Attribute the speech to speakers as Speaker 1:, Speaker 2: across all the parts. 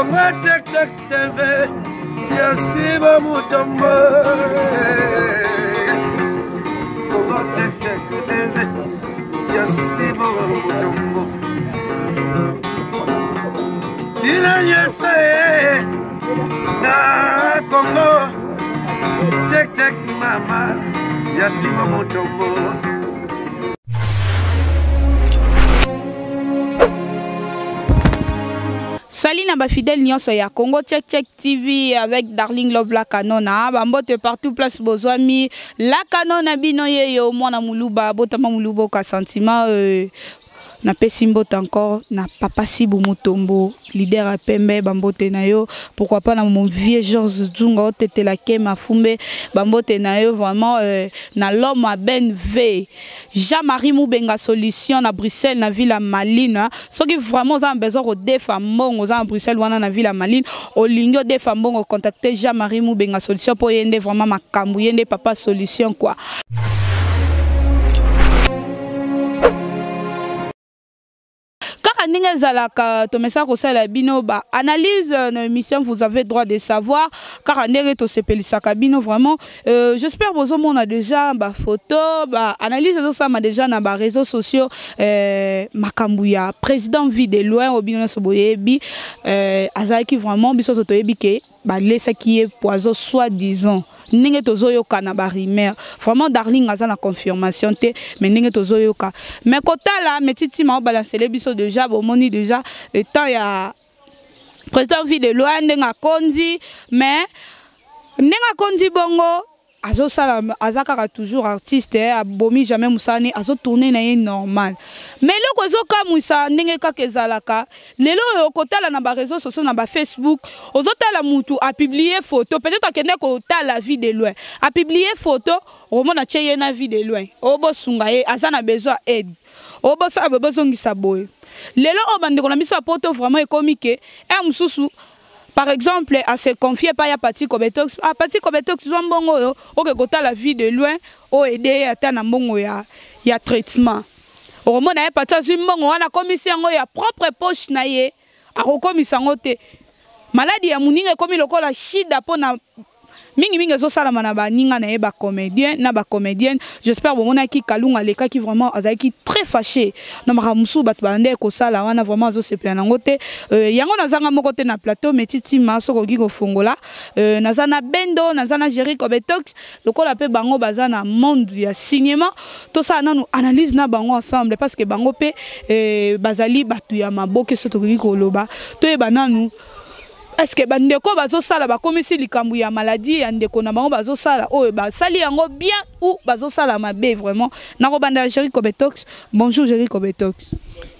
Speaker 1: Congo Tek Tek TV, Yasiba Mutombo. Congo Tek Tek TV, Yasiba Mutombo. Dina Yese, na Congo Tek Tek Mama, Yasiba Mutombo.
Speaker 2: Salut na ba fidèle nyonso ya Congo Tek Tek TV avec Darling Love la Kanona bambote partout place bozwami la Kanona bino yeyo mwana muluba botama muluba ka sentiment na pesimbote encore na papa Sibu Mutombo leader à Pembe bambote na yo pourquoi pas na mon vieux Georges Dzunga otete la Kema Fumbe bambote na yo vraiment na l'homme à Ben V Jean-Marie Moubenga solution na Bruxelles na ville à Malines ce qui vraiment ont besoin de deux femmes aux à Bruxelles wana na ville à Malines au ligne des femmes bon contacter Jean-Marie Moubenga solution pour yende vraiment makambu yende papa solution quoi. Analyse nos émissions, vous avez droit de savoir car vraiment j'espère que vous avez déjà ma photo analyse ça déjà dans les réseaux sociaux Makambuya président vie de loin au bino soboyebi azaki vraiment biso sotoyebi ke ba lesa qui est poison soi-disant ninge tozoyoka na barimer vraiment Darling aza na confirmation te mais ninge tozoyoka mais kota là metiti ma balancer les biso déjà bomoni déjà étant ya président vie de loi ndenga konzi mais ndenga konzi bongo azo sala azaka toujours artiste abomi jamais musani azo tourner na ye normal mais loko zo kamwisa ndenge kaka ezalaka lelo yo kotala na ba réseaux sociaux na ba Facebook ozotala mutu a publier photo peut-être akende ko tala vie de loin a publier photo omona cheye na vie de loin obo sunga ye azana besoin aide obo sa bezongisa boy lelo obande ko na miso poto vraiment économique mususu. Par exemple, à se confier par Pati Kobetox, à Pati Kobetox, ils ont bon ok kota la vie de loin, ou aider à tan bon ya traitement. Au moment où Pati Zumbongo, on a commission ya propre poche naie, à recommission te maladie ya muninga comme le la shida pona mingi zo sala mana ba ninga na ba comédien na ba comédienne j'espère bon mona ki kalunga leka qui vraiment azaki très fâché na maramusu bat bande ko sala wana vraiment zo se plana ngote yango nazanga moko te na plateau metiti maso ko giko fongola nazana bendo nazana Jerry Kobetox lokola pe bango bazana monde ya cinéma to ça nanu analyse na bango ensemble parce que bango pe bazali batu ya maboke soto giko loba to e bananu. Est-ce que bandeko bazo sala ba komisi likambu ya maladie ya ndeko na bango bazo sala o ba sali yango bien ou bazo sala mabe vraiment nako banda Jerry Kobetox. Bonjour Jerry Kobetox.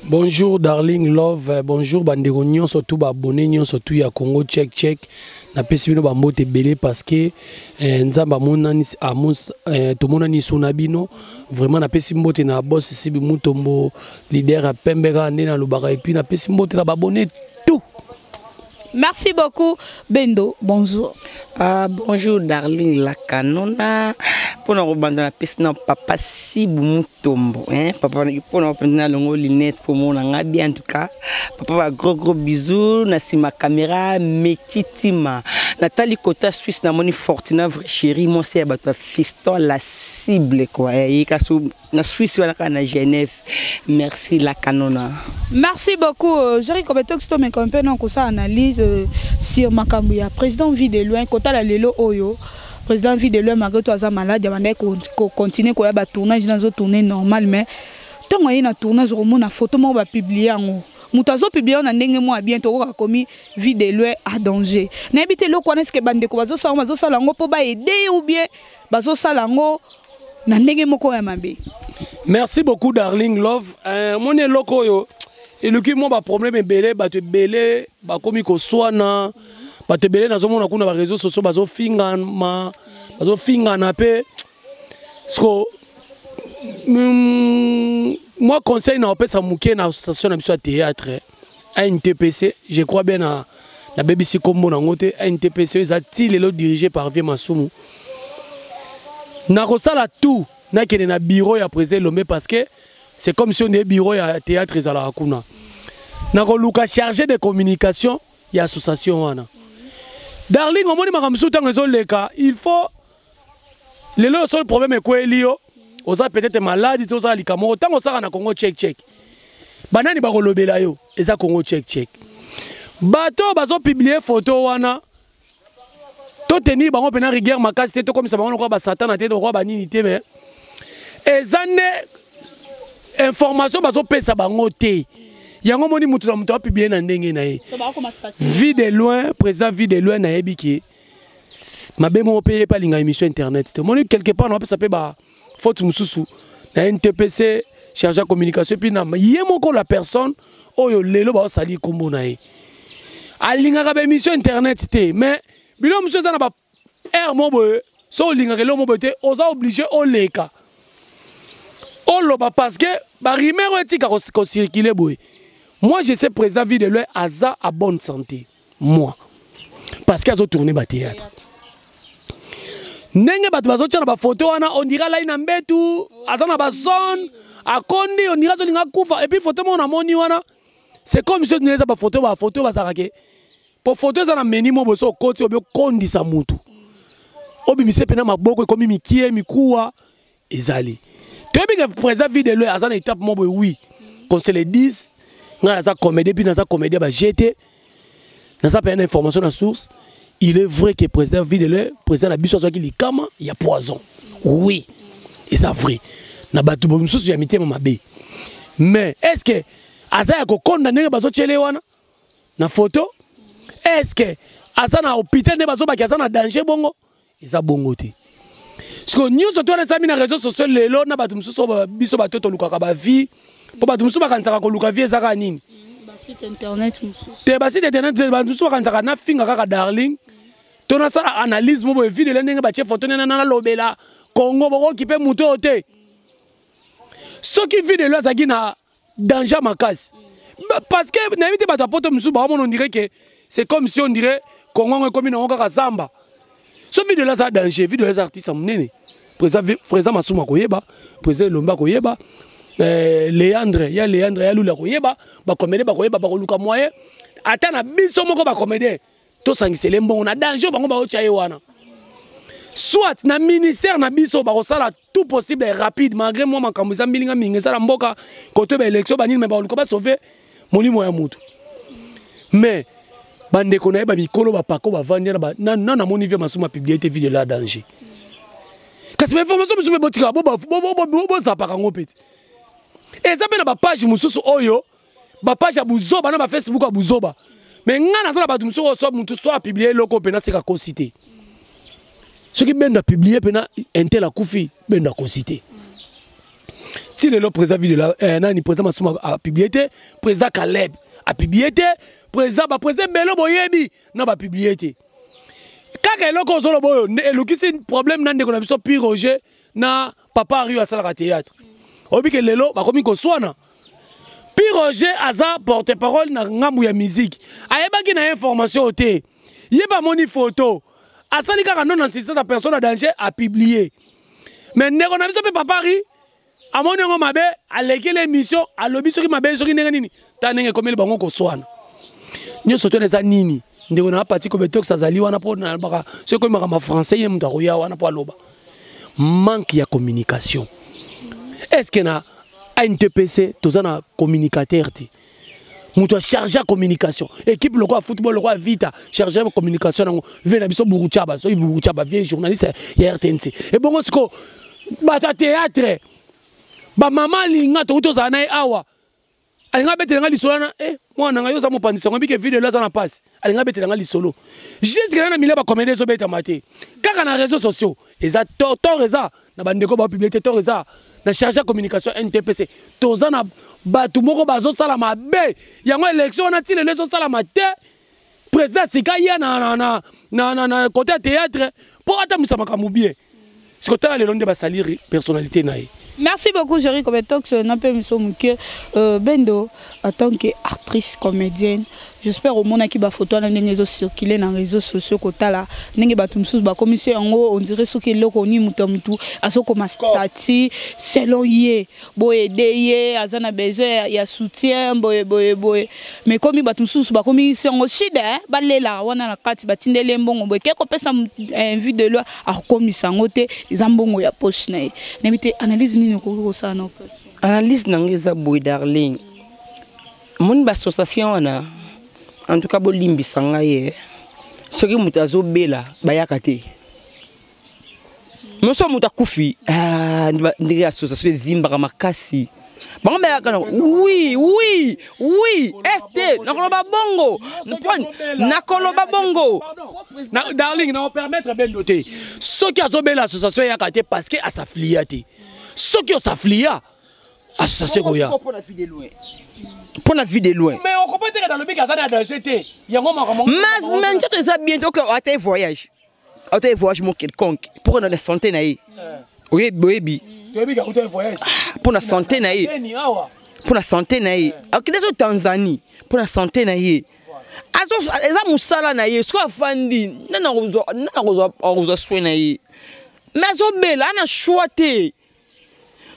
Speaker 3: Bonjour Darling Love, bonjour bandeko nyon surtout ba abonné nyon surtout ya Congo Tek Tek na pesi bino ba mbote belé parce que nzamba monani amos to monani sona bino vraiment na pesi mbote na boss Sibu Mutombo leader à Pembera na lobaka et puis na pesi mbote na ba abonné tout.
Speaker 2: Merci beaucoup Bendo, bonjour.
Speaker 4: Bonjour Darling la Kanona. Pour nous rebondir la piste non papa Sibu Mutombo papa pour nous prendre longo lunette pour mon bien en tout cas papa va gros bisous na si ma caméra metitima Nathalie Kota Suisse na moni Fortuna vrai chérie mon c'est ba fiston la cible quoi et na Suisse na Genève. Merci la Kanona.
Speaker 2: Merci beaucoup Jerry Kobetox to me comprendre non ko ça analyse sur Makambuya président vie de loin kota la lelo oyo président vie de loin malgré toi malade il ko continuer ko ya ba tournage dans tourner normal mais tant y na tournage au na photo mo ba publier ngo mutazo publier na ndenge mo bientôt ko komi vie de loin à danger na habiter lo connaître que bande ko bazo sala ngo po ba aider ou bien bazo sala ngo na ndenge moko ya mabe.
Speaker 3: Merci beaucoup Darling Love mon eloko yo et le qui mo ba problème belé ba te belé ba komi ko swana ba te belé na zo mona kuna ba réseaux sociaux bazo finga na pe sko moi conseil na opesa muke na association na biso théâtre à NTPC je crois bien na BBC Combo na ngote à NTPC ezati lelo dirigé par Vie Masumu na kosala tout na kene na bureau ya président Lomé parce que c'est comme si on est bureau ya théâtre ezala kuna na ko luka chargé de communication ya association wana Darling omoni makamsu tango ezoleka il faut lelo seul problème ekweli yo oza peut-être malade to za likamo tango saka na Congo check banani bakolobela yo eza Congo check bato bazo publier photo wana to tenir bango pena rigueur makasi te to comme ça bango ko ba satana te ko ba nini te mais ezane information bazo pesa bango te yango moni mutu na mutu a publier na ndenge na ye vie de loin président vie de loin na yebiki mabe mo payer pas linga émission internet te moni quelque part na pesa pe ba faute mususu na NTPC chargé de communication puis na yemoko la personne oyo lelo ba sali kombo na ye alinga ka ba émission internet te mais bilo monsieur za na ba air mo boye so linga ke lo mo boye te oza obligé o leka oloba parce que ba rumeur etika ko circuler boye. Moi, je sais président vie de l'Ouest Aza à bonne santé. Moi. Parce qu'ils ont tourné le théâtre. Nenge batu bazo tchana ba photo on dira là ina mbetu, Aza na ba son, akondi on dira zo linga kufa et puis photo mo na moni wana. C'est comme si on disait ba photo ba sarake. Pour photo za na meni mo boso koti obi kondi sa mutu. Obi mise pena maboko komi mikie mikuwa ezali. Tebi que président vie de l'Ouest Aza na étape mo oui. Qu'on se le dise. Naza comédie puis naza comédie ba jeter naza pas une information à source. Il est vrai que président Videle président la biso qui likama il y a poison oui et ça vrai na batu bomususu ya mitema mabe mais est-ce que aza ya ko condamner bazo tchele wana na photo est-ce que aza na hôpital ne bazo ba ki aza na danger bongo eza bongo te parce que news to na sami na réseaux sociaux lelo na batu mususu biso bato to lukaka ba vie pour batu mususu bakansaka ko luka vie ezaka nini
Speaker 2: ba site internet mususu
Speaker 3: te ba site internet batu mususu bakansaka na finga kaka darling to na sala analyse mo vie de ndenge ba che photo na lobela Congo boko kipe muto te ce qui vit de là zaki na danger makasi parce que na éviter batu poto mususu ba on dirait que c'est comme si on dirait Congo comme na kaka samba ce vit de là ça danger vit de les artistes munene président Masuma koyeba président Lomba koyeba Léandre, il y a Léandre, il y a Lula koyeba, ba comédie ba koyeba ba koluka moyen. Ata na biso moko ba comédie. To sangisele mbongo na danger bango ba ochaye wana. Soit na ministère na biso ba kosala tout possible et rapide malgré moi makambo za mbilinga mingi sala mboka kote ba élection ba nini me ba koluka ba sauver molimo ya mutu. Mais bande ko na ba mikolo ba pako ba vandir ba na moni vie Masuma publicité vie de la danger. Kasi ba information musu be botika bo zapaka ngopeti. Et ça na ba page mususu oyo ba page ya buzoba na ba Facebook ya buzoba mais ngana ça ba mususu so mutu so a publier loko pena seka ko citer ce qui benda publier pena intel a kufi benda ko citer ti le président de la nani président Masuma a publié président Caleb a publié président Belo Boyebi na ba publié kaka eloko zolo boyo elukisi problème na ndeko na biso Pi Roger na papa Rio asala théâtre obike lelo bakomi ko swana Pi Roger aza porte-parole na ngambu ya musique ayebaki na information te yeba moni photo asali kaka non assistance à personne à danger a publié mais ndeko na biso pe papa Rio amoni ngo mabe aleki l'émission alobi soki mabe soki ndenge nini ta ndenge komeli bango ko swana nyoso to neza nini ndeko na parti ko betok sazali wana po na baka ce ko ma français yem ndo ya wana po aloba manque ya communication. Est-ce que na NTPC tozana communicateur ti muto chargé de communication équipe le quoi football le quoi vita chargé de communication nango vena biso buruchaba so buruchaba vie journaliste ya RTNC et bon siko bata théâtre ba mama linga to tozana awa alinga betelenga lisolo na mwana ngayo za mopandisa ngombi ke video la za na passe alinga betelenga lisolo juste que na mila ba comédie so beta maté kaka na réseaux sociaux eza toreza na bandeko ba publicité toreza na chargé de communication NTPC tozana batu moko bazo sala mabe yango élection na ti lezo sala maté président sika ya na côté théâtre pour atamusa makambo bien ce côté là le long de ba salir personnalité naï.
Speaker 2: Merci beaucoup, Jerry Kobetox. Bendo, en tant qu'artiste. actrice comédienne. J'espère au monde qui va photo na ndenge circuler dans les réseaux sociaux kotala ndenge batu msusu ba commission ngo on dirait ce qui loko ni mutu aso comme stati selon ye boye deye azana besoin ya soutien boye mais comme batu msusu ba commission ngo shida ba lela wana na kati batindele mbongo boye keko pesa envie de loi a commission ngo te izambongo ya poche na ye nemite analyse nini ko ça na
Speaker 4: analyse nangeza boy darling mon association wana en tout cas bolimbi sangaye ce qui mutazo bela bayaka te moso mutakufi ndiri association zimba makasi bango bayaka oui este nakoloba bongo nakoloba bongo
Speaker 3: darling na permettre ben noter ce qui azobela association ya kate parce que asaflia te ce qui osaflia association goya
Speaker 4: pour la vie de loin.
Speaker 3: Mais on comprend que dans le pays, il y a des danger. Il y a un moment.
Speaker 4: Mais tu sais bientôt que tu as un voyage. Tu as un voyage quelconque. Pour la santé. Oui, baby.
Speaker 3: Tu as un voyage.
Speaker 4: Pour la santé. Pour la santé. Alors que les Tanzanie. Pour la santé. Eza musala na ye, soit fandi, nana rozo soigner. Mais azobela na choité.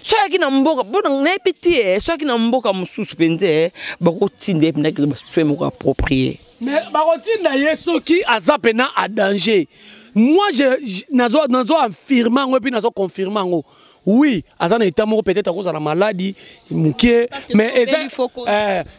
Speaker 4: Soit qui n'a mboka, bon on est petit, soit qui n'a mboka mususu penze, bakotinde pena que soit moko approprié.
Speaker 3: Mais bakotinde ye soki azapena à danger. Moi je nazo affirmer ou puis nazo confirmer ngo. Oui, azana état moko peut-être à cause de la maladie, mukie, mais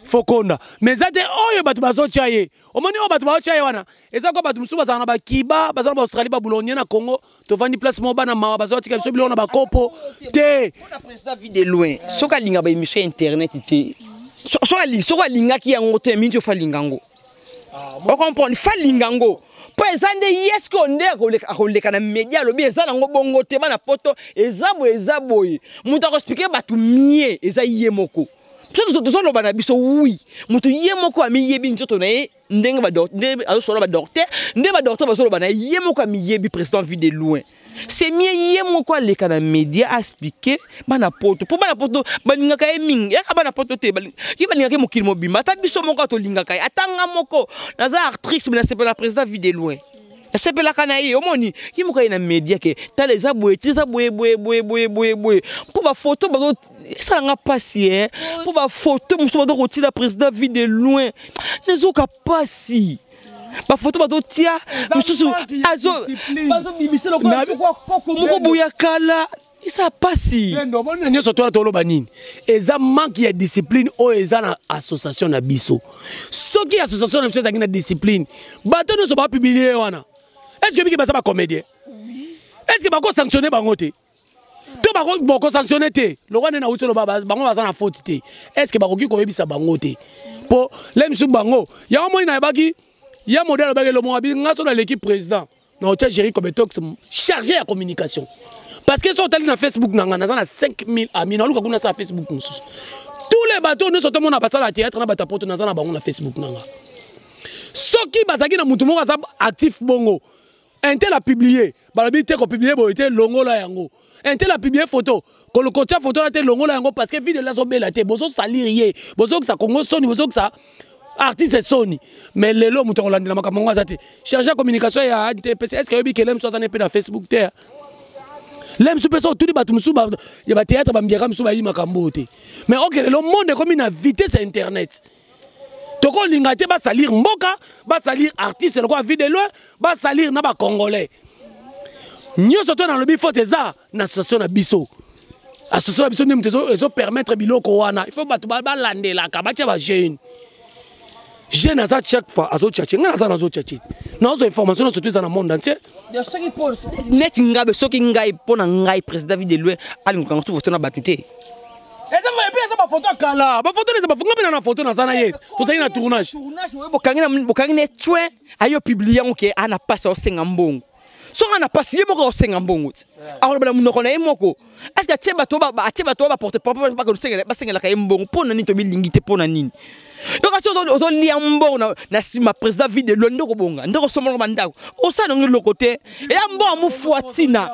Speaker 3: fokonda. Mais zate oyo batu bazo chaye. Omoni o batu bazo chaye wana. Eza ko batu mususu bazana ba kiba, bazana ba Australie ba Boulogne na Congo, to vandi place mo bana ma bazo tika biso bilona ba kopo. Te.
Speaker 4: On a président vie de loin. Soka linga ba émission internet te. Soka linga ki yango te minto fa lingango. On comprend, fa lingango. Présente yes qu'on est à la média, le bien ça dans le bongo te bana poto, ezaboy. Muta expliquer batu mie, eza yemoko. Parce que le bana biso oui, mutu yemoko ami yebi njoto na ye, ndenga ba docteur, azo solo ba docteur, ndenga ba docteur ba solo bana yemoko ami yebi président vu de loin. C'est mieux yemoko le kana média expliquer bana poto. Pour bana poto baninga ka eming, ya ka bana poto te baninga ke mokili mobimba, ta biso moko to linga ka atanga moko. Naza actrice mais c'est pas la président vu de loin. C'est pas la canaille, au moni, il m'a dit dans les médias que t'as les aboués, pour ma photo, ça n'a pas si, pour ma photo, je suis retirer la président vu de loin, les autres pas si. Ma photo, je tiens, je suis ça passe.
Speaker 3: Non, bon, nous sommes tous les banines. Et ça manque de discipline ou ça association na biso. Ce qui association na biso ça na discipline. Bateau ne sont pas publiés wana. Est-ce que biki basa ba comédien? Est-ce que bako sanctionner bango te? To bako sanctionner te. Le roi na utelo baba bango basa na faute te. Est-ce que bako ki ko yebisa bango te? Po lemsu bango. Ya mo ina baki ya modèle baki le mo abi ngaso na l'équipe président. Na hôtel Géry comme tox chargé à communication. Parce que sont allés dans Facebook, nous avons 5000 amis. Nous avons sur Facebook. Tous les bateaux, nous sommes à passer à la théâtre, nous avons sur Facebook. Ce qui est actif, bongo. Un tel a publié. Il a publié longo la yango. Un tel a publié photo. Quand le coach a photo la longo la yango parce que vidéo la sobe la té. Bozo salir bozo que ça Congo Sony, bozo que ça artiste Sony. Mais les lots mouton la makamanga zate. Chargé communication ya TPC. Est-ce que yobi kelem so ça n'est pas dans Facebook terre. L'aime super ça tout les bateaux musu il y a théâtre bambiaka musu ba yi makambo te. Mais OK le monde est comme une vitesse internet. Toko lingate ba salir mboka, ba salir artiste le quoi vie de loin, ba salir na ba congolais. Nyo soto na lobi faut eza na association na biso. Association na biso nem tezo ezo permettre biloko wana. Il faut ba landela ka ba tia ba jeune. Jeune à chaque fois à tchatcher, nga za na zo tchatcher. Na zo information surtout dans le monde entier.
Speaker 4: De ce qui pour net ngabe ce qui ngai pona ngai président David Eloué ali nkango tu photo na batute.
Speaker 3: Eza va epesa ba photo kala, ba photo les ba funga na photo na zana yet. To sai na tournage.
Speaker 4: Tournage we bokangi ne twe ayo publier onke ana passa o sengambongo. So ana passer moko o sengambongo. Alors bala munoko na emoko. Est-ce que teba to ba porter propre ba ko sengela ka embongo pona ni to bilingite pona nini. Donc on lia mbongo na sima président vide lo ndoko bonga ndoko somo bandako o sa ngi le côté et mbo amufuatina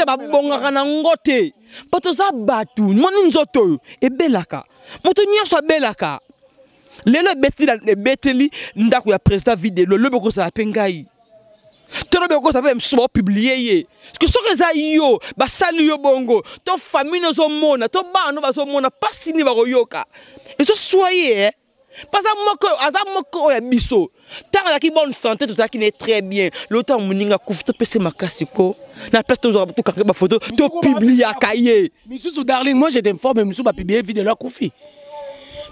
Speaker 4: ba bonga kana ngote pato za batu moni nzoto e belaka moto nyoso belaka
Speaker 1: lelo beteli ndako ya président vidéo le beko ça pengai tolo beko ça même so publier parce que soki eza yo basali yo bongo to famille nozomona to bano bazomona pasi ni bakoyoka ezo soyez parce que moko ya biso tant la ki bonne santé tout ça qui est très bien l'autant moninga kufuta pese makasi ko na place to zo to ba photo to publier akaye
Speaker 3: Misusu darling moi je t'informe Misusu ba publier vidéo la kufi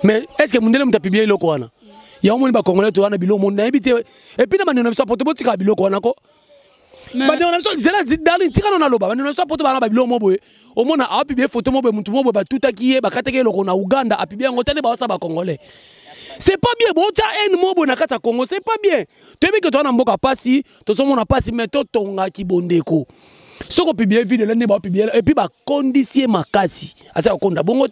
Speaker 3: mais est-ce que mundele mta publier loko wana ya omoni ba congolais to wana bilo monde ebité et puis na baneno biso poto botika biloko wana ko baneno biso zela darling tika na loba baneno biso poto bana ba bilo mo boye omona a publier photo mo boye mutu mo boye ba tutaki ye ba kateke loko na Uganda a publier ngotane ba sa ba congolais. C'est pas bien, bon, tu as un mot bon à Congo, c'est pas bien. Tu veux que tu as un mot à passer, tu as un mot à passer, mais tu as un qui bondeko. Ce qu'on peut bien vivre, et puis, conditionner ma casse. C'est un compte à bongo.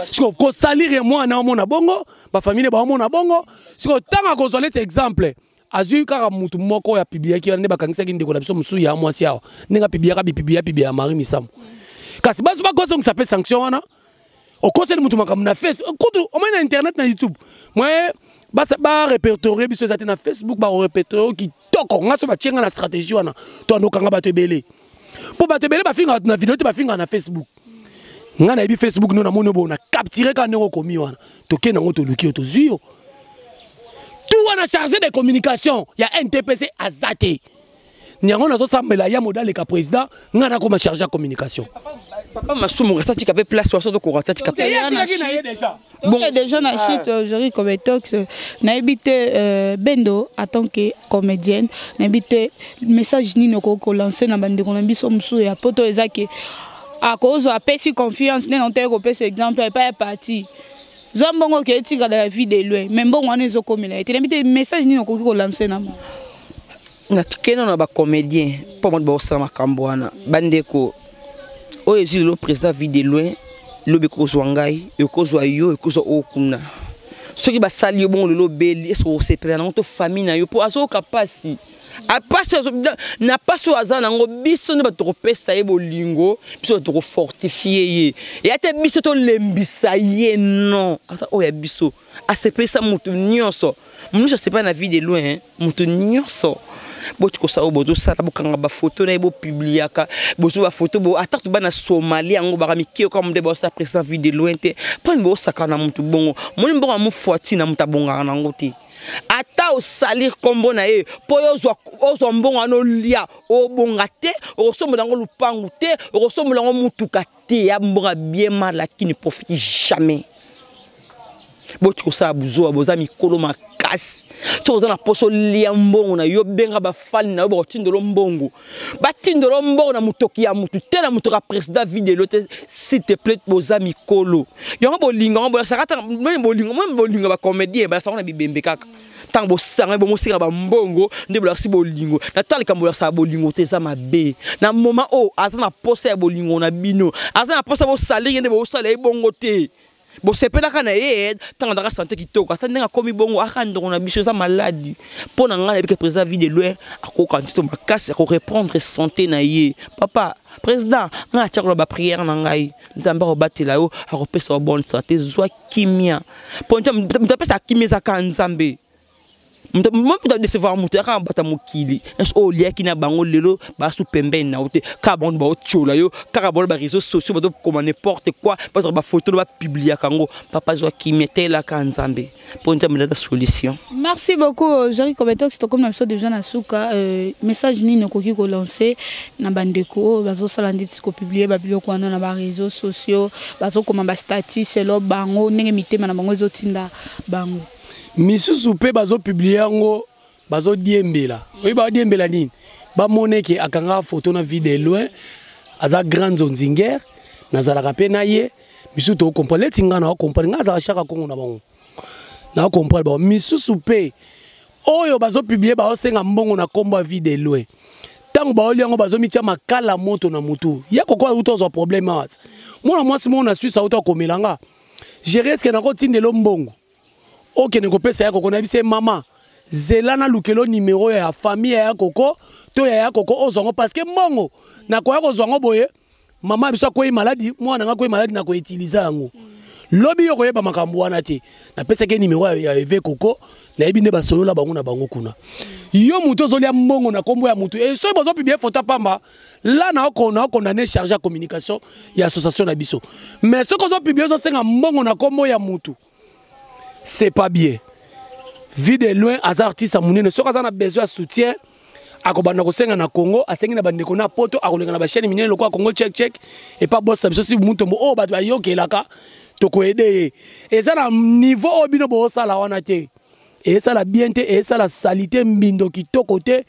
Speaker 3: Ce qu'on salir moi, on a mon bongo, ma famille, on a bongo. Ce qu'on a consolé, c'est exemple. Azu kaka mutu moko ya publier qui on ne ba kangisa ki ndeko na biso musu ya mwasi awa. Nenga publier mari misam. Kasi baso ba goso ça peut sanction wana. Au conseil de Moutoumaka, na Facebook, au moins na internet, na YouTube. Moi, ba répertorier biso zate na Facebook, ba répertorier qui toko, nga so ba tienga na stratégie wana. To no kanga ba te belé. Pour ba te belé ba finga na vidéo te ba finga na Facebook. Nga na bi Facebook no na mono bo na capturer ka nero komi wana. To ke na ngoto luki to zuyo. Tout wana chargé de communication, ya NTPC azate. Nyango na so sambela ya modèle ka président, nga na ko ma chargé de communication.
Speaker 1: Papa Masumu resta tika pe place sur de courant tika pe
Speaker 2: déjà. Bon déjà na chute Jerry Kobetox na habité Bendo en tant que comédienne na habité message ni no ko lancer na bande ko na biso musu ya poto ezaki à cause a pesi confiance ne non te ko pesi exemple pas parti zambongo ke tika la vie de loin même bon on ezo komela et na habité message ni no ko lancer na
Speaker 1: na tikena na ba comédien pour moi ba osama kambwana bande ko oye si le président vit de loin le bekozwa ngai ekozwa yo ekozwa okuna ceux qui ba sali bon le lobeli est-ce que c'est prêt na to famille na yo pour azo kapasi a passe na passe azana ngo biso ne ba to pesa ye bolingo biso to fortifier ye et ate biso to lembisa ye non asa oya biso a se pesa mutu nyonso mutu c'est pas na vie de loin mutu nyonso botiko sa oboto sala bokanga ba photo na ebo publiaka bozo ba photo bo atatu bana Somalia ngo ba mikio comme de bossa président vie de loin te pas bo sakana mutu bongo moni bongo amu foti na muta bonga na ngoti ata o salir kombo na e po yo zo mbongo no lia o bonga te o somo na ngo lupangu te o somo na ngo mutuka te ya mbonga bien mal qui ne profite jamais botiko sa buzo boza mikolo makasi to na poso lia mbongo na yo benga ba fali na yo tindolo mbongo ba tindolo mbongo na mutoki ya mutu te na mutoka président vidéo lote s'il te plaît boza mikolo yo bolinga bo sakata même bolinga ba comédien ba sa na bibembe kaka tant bo sanga bo mosika ba mbongo nde bola si bolingo na tali kambola sa bolingo te za mabe na moment o azana posa ya bolingo na bino azana posa bo salir nde bo sala bongo te bo sepela kana ye tanga daka santé kitoko atandinga komi bongo akando na biso za maladie pona ngana bike président vie de loin akoka ntito makasi ko reprendre santé na ye papa président nga tshakolo ba prière na ngai nzamba ko batela yo akopesa bonne santé zwa kimia ponta mtapesa kimia za kanzambe mta décevoir mutu aka bata mokili o lia kina bango lelo ba su pembeni na ote ka bon ba otchola yo ka bon ba réseaux sociaux ba comme n'importe quoi ba ba photo ba publier kango papa zo kimetela ka nzambe ponta mela solution.
Speaker 2: Merci beaucoup Jerry Kobetox to comme na so déjà na suka message ni nokoki ko lancer na bandeko ba zo sala nditi ko publier ba biloko na ba réseaux sociaux ba zo comme ba statut selo bango ndenge mitema na bango zo tinda bango
Speaker 3: misusu pe bazo publier ngo bazo diembela oui ba diembela nini ba moneke akanga photo na vie de loin aza grand zonzinger nazala pe na ye misusu to comprendre tinga na comprendre nga za chaka kongo na bango na comprendre ba misusu pe oyo bazo publier ba osenga mbongo na komba vie de loin tango ba oli ngo bazo mitia makala moto na mutu ya kokwa utozo problème at mona mwasi mona Suisse auto komelanga je risque na ko tindelo mbongo. Ok, ne kopesa ya koko na bise mama zelana lukelo numéro ya famille ya koko to ya koko ozongo parce que mongo na ko ya kozongo boye mama biso ko maladie mwana nga ko maladie na ko utiliser yango Lobby yo koyeba makambo wana te. Na pesa ke numéro ya Eve Coco, na yebi ne ba solo la bango na bango kuna. Yo muto zolia mbongo na kombo ya mutu. Et so bozo publier photo pamba, là na condamné chargé à communication et association na biso. Mais ce qu'on a publié zo senga mbongo na kombo ya mutu. C'est pas bien. Vu de loin az artiste a munene, so kaza na besoin de soutien. Akobanda kosenga na Congo, asengi na bandeko na poto, akolenga na ba chaîne minene lokwa Congo check et pas boss biso si mutombo o ba yoke laka toko aider. Et ça na niveau obino bo sala wana te. Et ça la bien te et ça la salité mbindo kitoko te.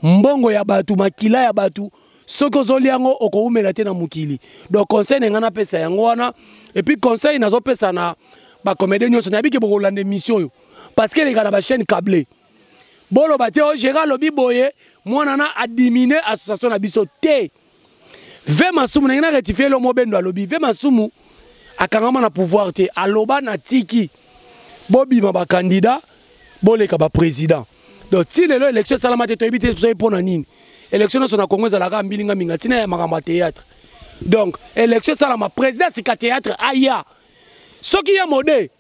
Speaker 3: Mbongo ya batu makila ya batu soko zoliango oko umela te na mukili. Donc conseil ngana pesa yango wana et puis conseil nazo pesa na ba comédien nyonso na biki boko lande mission yo parce que les gars na ba chaîne câblée. Bolo bate o gérant lobby boye mwana na adiminer association na biso te. Ve masumu na rectifier le mobendo a lobby ve masumu akangama na pouvoir te aloba na tiki bobi ba candidat boleka ba président. Donc si les élections salama te toyebi te so pona nini élection na Congo za la ka mbilinga minga tina ya makamba théâtre. Donc élection salama président sika théâtre aya soki ya modé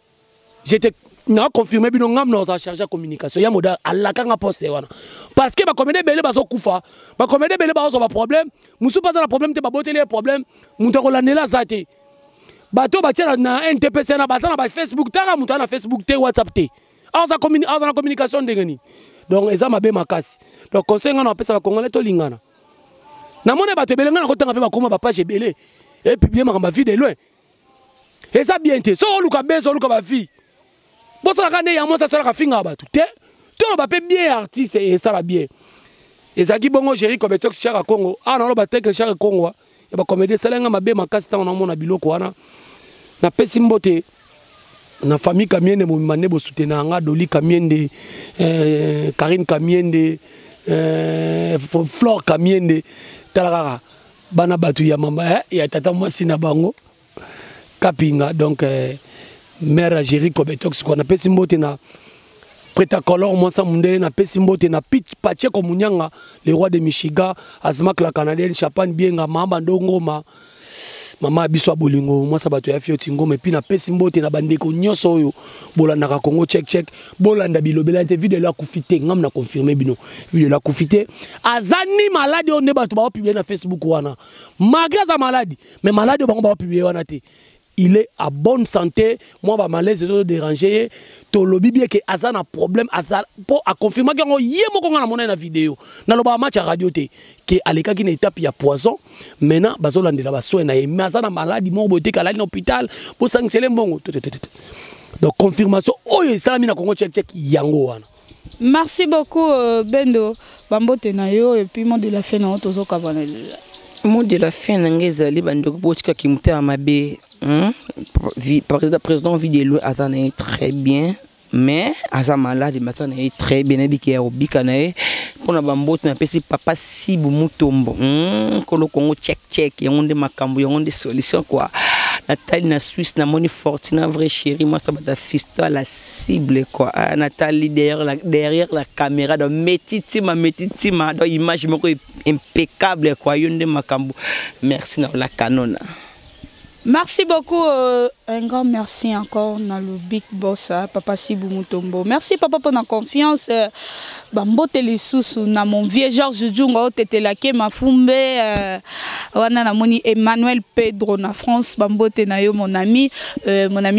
Speaker 3: j'étais na confirmé bino ngam na za charger communication ya moda alaka nga poste wana parce que ba comédie belé ba so kufa ba comédie belé ba so ba problème musu pas na problème te ba boteli problème muto ko landela zate bato ba tira na NTPC na ba na Facebook tanga muto na Facebook te WhatsApp te aza communication ndengani donc eza mabe makasi donc conseil nga na pesa ba congolais to lingana na mona bato belé nga na kotanga pe ba koma ba page belé et publier makamba vie de loin eza bien te so luka beso luka ba vie. Bon ça la ya moi ça la finga batu te to ba pe bien artiste et ça la bien ezaki bongo géri comme tox chaka Congo ah non ba tek chaka Congo ya ba comédie salenga mabe makasi tanga na mona biloko wana na pesi mbote na famille Kamiende mo mane bo soutenir nga Doli Kamiende Karine Kamiende Flore Kamiende talaka bana batu ya mama ya tata mwasi na bango kapinga donc mère Géry Kobetox qu'on appelle Simbote na Pretacolor moi ça mundele na Pesimbote na Pache Komunyanga le roi de Michigan Azmak la canadienne Champagne bien mamba ndongoma mama biswa bolingo moi ça bato ya fioti ngoma et puis na Pesimbote na bandeko nyoso oyo bolanda ka Congo check bolanda bilobela te vidéo la kufite ngam na confirmer bino vidéo la kufite azani malade on ne bato ba publier na Facebook wana magaza malade mais malade ba ba publier wana te. Il est à bonne santé. Moi, je malaise de déranger. To lobby bien que Azan a problème. Azan pour à confirmer que on y est mon qu'on a monté la vidéo. Dans le match à radio te que à l'écart qui étape il y a poison. Maintenant, bazola de la soin na mais Azan a maladie mon beauté qu'à l'hôpital pour sanctionner bon. Donc confirmation. Oh ça mina Congo check yango wana.
Speaker 2: Merci beaucoup Bendo. Bambote na yo et puis mot de la fin na tozo kavana.
Speaker 1: Mot de la fin ngezali bandoko botika kimuta amabe. Président Vidélo Azan est très bien, mais Azan malade, Azan est très bien. Et qui est au bicanae, qu'on a bambot na pesi papa si bumutombo. Kolo Congo check, y a on des macambo, y a on des solutions quoi. Nathalie na Suisse na moni fortune vrai chérie, moi ça va fisto à la cible quoi. Nathalie derrière la caméra, donc métitima, donc image impeccable quoi. Y a on des macambo. Merci na la canona.
Speaker 2: Merci beaucoup, un grand merci encore dans le Big Boss, Papa Sibou Mutombo. Merci Papa pour la confiance. Bambote les sous na mon vieux Georges Djungo, tete la ke mafumbe, wana na moni Emmanuel Pedro na France, Bambote na yo mon ami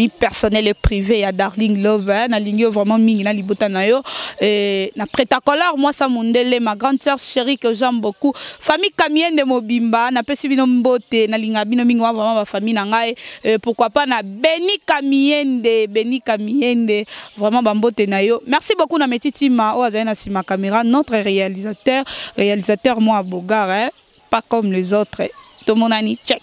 Speaker 2: personnel et privé à Darling Love, na lingyo vraiment mingi na libota na yo, na Pretacolor moi ça mundele ma grande sœur chérie que j'aime beaucoup, famille Kamiende Mobimba, na pesi bino mbote na linga bino mingi vraiment ma famille na ngai, pourquoi pas na Beni Kamiende, vraiment Bambote na yo. Merci beaucoup na Metitima Oazana ma caméra, notre réalisateur moi Bogar, hein, pas comme les autres. Tout mon ami check.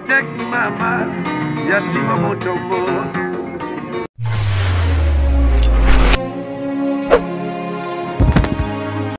Speaker 5: Check mama, Yasima Mutombo.